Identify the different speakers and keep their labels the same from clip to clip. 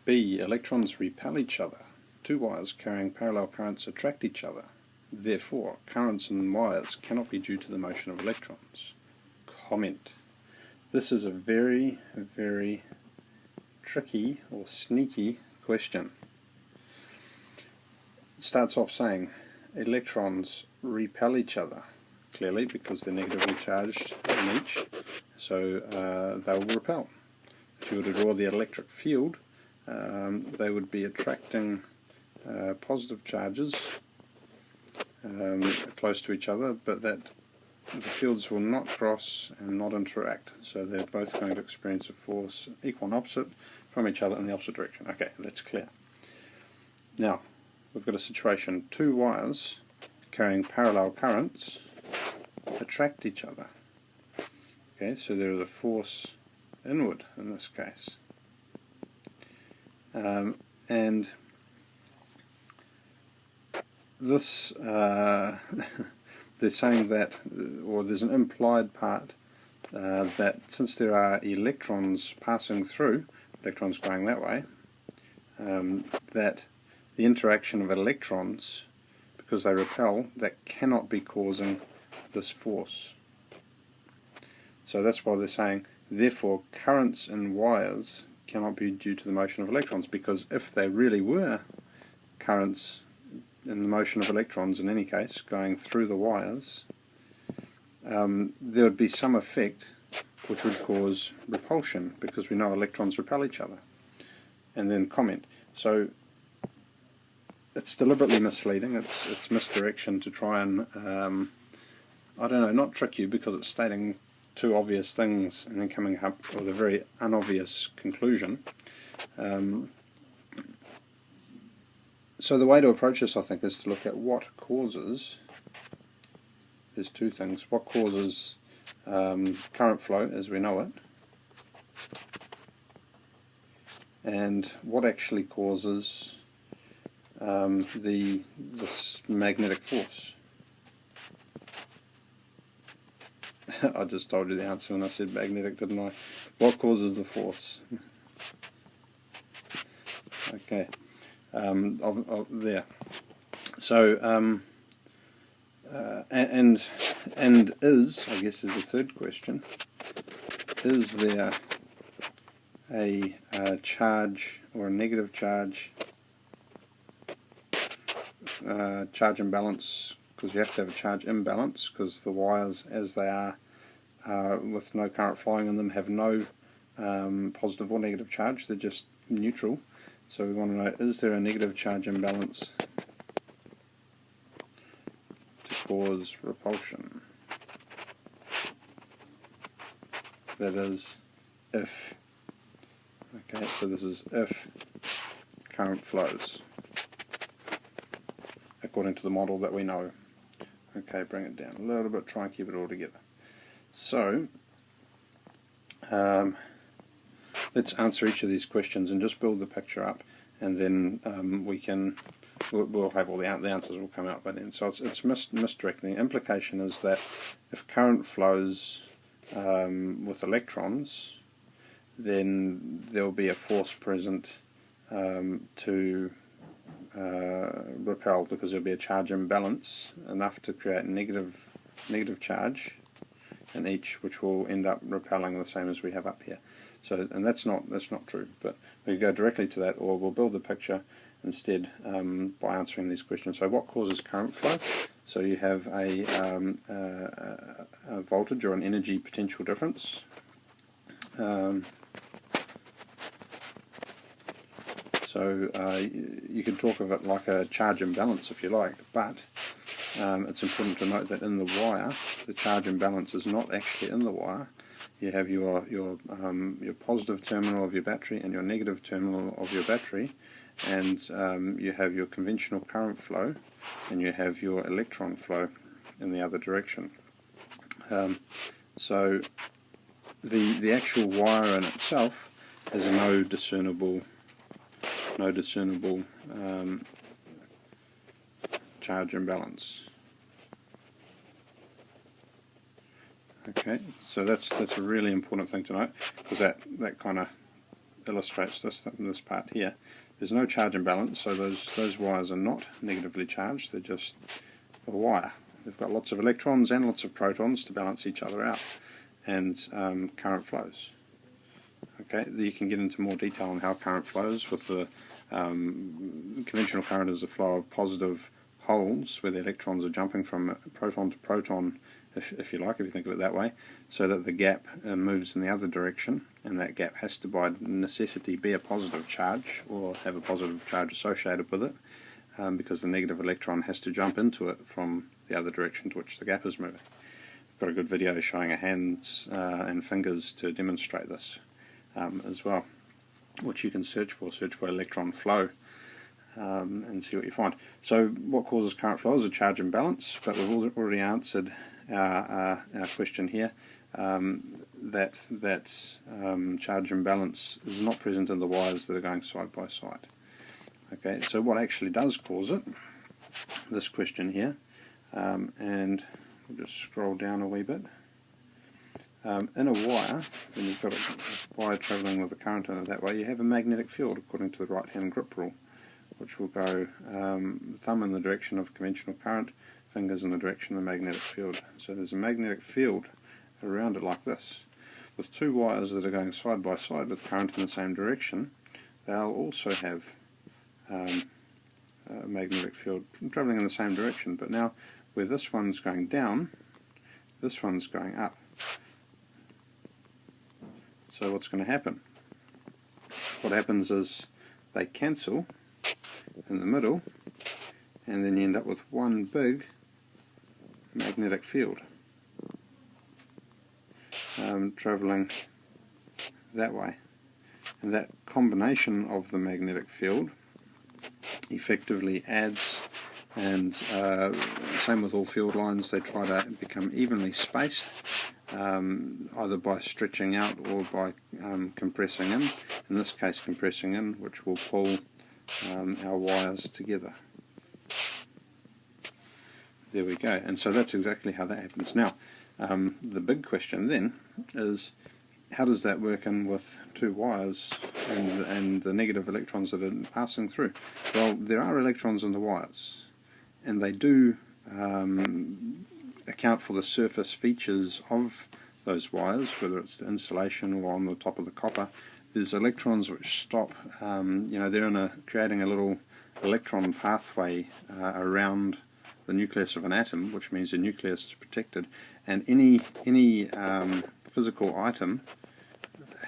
Speaker 1: B. Electrons repel each other. Two wires carrying parallel currents attract each other. Therefore, currents in wires cannot be due to the motion of electrons. Comment. This is a very, very tricky or sneaky question. It starts off saying electrons repel each other, clearly because they're negatively charged in each, so they will repel. If you were to draw the electric field, they would be attracting positive charges close to each other, but that the fields will not cross and not interact, so they're both going to experience a force equal and opposite from each other in the opposite direction. Okay, that's clear. Now, we've got a situation, two wires carrying parallel currents attract each other. Okay, so there is a force inward in this case. And this, they're saying that, or there's an implied part, that since there are electrons passing through, electrons going that way, that the interaction of electrons, because they repel, that cannot be causing this force. So that's why they're saying, therefore, currents in wires cannot be due to the motion of electrons, because if they really were currents in the motion of electrons in any case going through the wires, there would be some effect which would cause repulsion, because we know electrons repel each other. And then comment. So it's deliberately misleading, it's misdirection to try and I don't know, not trick you, because it's stating two obvious things and then coming up with a very unobvious conclusion. So the way to approach this, I think, is to look at what causes, there's two things, what causes current flow as we know it, and what actually causes this magnetic force. I just told you the answer when I said magnetic, didn't I? What causes the force? Okay. There. So, and is, I guess, is the third question. Is there a charge or a negative charge, charge imbalance, because you have to have a charge imbalance, because the wires as they are with no current flowing in them have no positive or negative charge, they're just neutral. So we want to know, is there a negative charge imbalance to cause repulsion? That is, if, okay, so this is if current flows according to the model that we know. Okay, bring it down a little bit, try and keep it all together. So, let's answer each of these questions and just build the picture up, and then we'll have all the answers will come out by then. So it's misdirecting. The implication is that if current flows with electrons, then there will be a force present to repel, because there will be a charge imbalance enough to create negative charge in each, which will end up repelling the same as we have up here. So, and that's not true, but we go directly to that, or we'll build the picture instead by answering these questions. So what causes current flow? So you have a voltage or an energy potential difference. So you can talk of it like a charge imbalance if you like, but it's important to note that in the wire, the charge imbalance is not actually in the wire. You have your positive terminal of your battery and your negative terminal of your battery, and you have your conventional current flow, and you have your electron flow in the other direction. So the actual wire in itself has no discernible charge imbalance. Okay, so that's a really important thing to note, because that kind of illustrates this part here. There's no charge imbalance, so those wires are not negatively charged, they're just a wire. They've got lots of electrons and lots of protons to balance each other out, and current flows. Okay, you can get into more detail on how current flows with the conventional current is the flow of positive holes where the electrons are jumping from proton to proton, if you like, if you think of it that way, so that the gap moves in the other direction, and that gap has to by necessity be a positive charge or have a positive charge associated with it, because the negative electron has to jump into it from the other direction to which the gap is moving. I've got a good video showing a hands and fingers to demonstrate this as well, which you can search for electron flow and see what you find. So what causes current flow is a charge imbalance, but we've already answered our question here, that charge imbalance is not present in the wires that are going side by side. Okay, so what actually does cause it, this question here, and we'll just scroll down a wee bit. In a wire, when you've got a wire travelling with a current in it that way, you have a magnetic field according to the right hand grip rule, which will go thumb in the direction of conventional current, fingers in the direction of the magnetic field. So there's a magnetic field around it like this. With two wires that are going side by side with current in the same direction, they'll also have a magnetic field travelling in the same direction, but now where this one's going down, this one's going up. So what's going to happen? What happens is they cancel in the middle, and then you end up with one big magnetic field travelling that way. And that combination of the magnetic field effectively adds, and same with all field lines, they try to become evenly spaced, either by stretching out or by compressing in this case compressing in, which will pull our wires together. There we go, and so that's exactly how that happens. Now the big question then is, how does that work in with two wires and the negative electrons that are passing through? Well, there are electrons in the wires, and they do account for the surface features of those wires, whether it's the insulation or on the top of the copper. There's electrons which stop, they're creating a little electron pathway around the nucleus of an atom, which means the nucleus is protected, and any physical item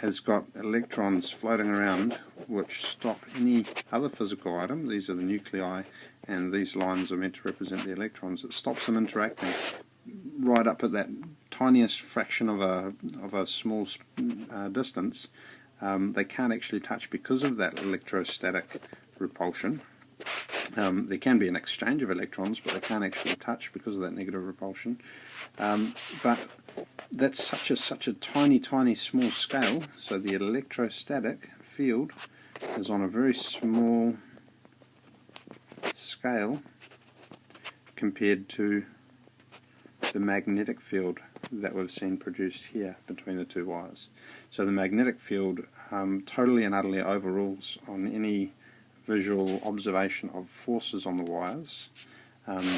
Speaker 1: has got electrons floating around which stop any other physical item. These are the nuclei, and these lines are meant to represent the electrons. It stops them interacting right up at that tiniest fraction of a small distance. They can't actually touch because of that electrostatic repulsion. There can be an exchange of electrons, but they can't actually touch because of that negative repulsion. But that's such a tiny small scale, so the electrostatic field is on a very small scale compared to the magnetic field that we've seen produced here between the two wires. So the magnetic field totally and utterly overrules on any visual observation of forces on the wires,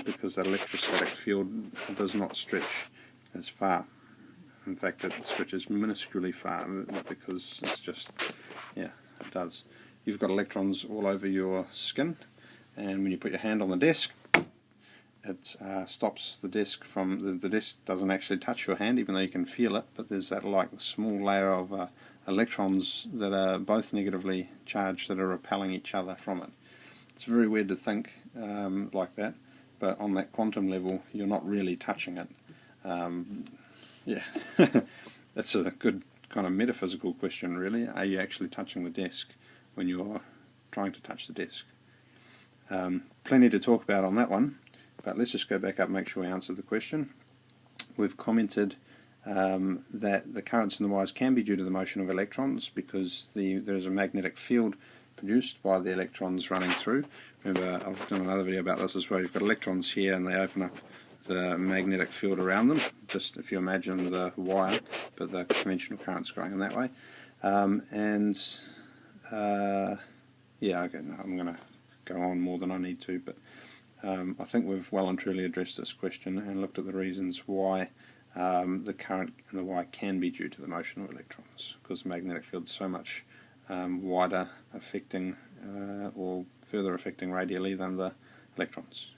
Speaker 1: because that electrostatic field does not stretch as far. In fact, it stretches minusculely far, because it's just, it does. You've got electrons all over your skin, and when you put your hand on the desk, it stops the desk from, the desk doesn't actually touch your hand, even though you can feel it, but there's that like small layer of electrons that are both negatively charged that are repelling each other from it. It's very weird to think like that, but on that quantum level you're not really touching it. That's a good kind of metaphysical question, really. Are you actually touching the desk when you're trying to touch the desk? Plenty to talk about on that one, but let's just go back up and make sure we answer the question. We've commented that the currents in the wires can be due to the motion of electrons, because there's a magnetic field produced by the electrons running through. Remember, I've done another video about this as well. You've got electrons here, and they open up the magnetic field around them, just if you imagine the wire, but the conventional current's going in that way. And yeah, okay, no, I'm going to go on more than I need to, but I think we've well and truly addressed this question and looked at the reasons why the current and the why can be due to the motion of electrons, because the magnetic field is so much wider, affecting or further affecting radially than the electrons.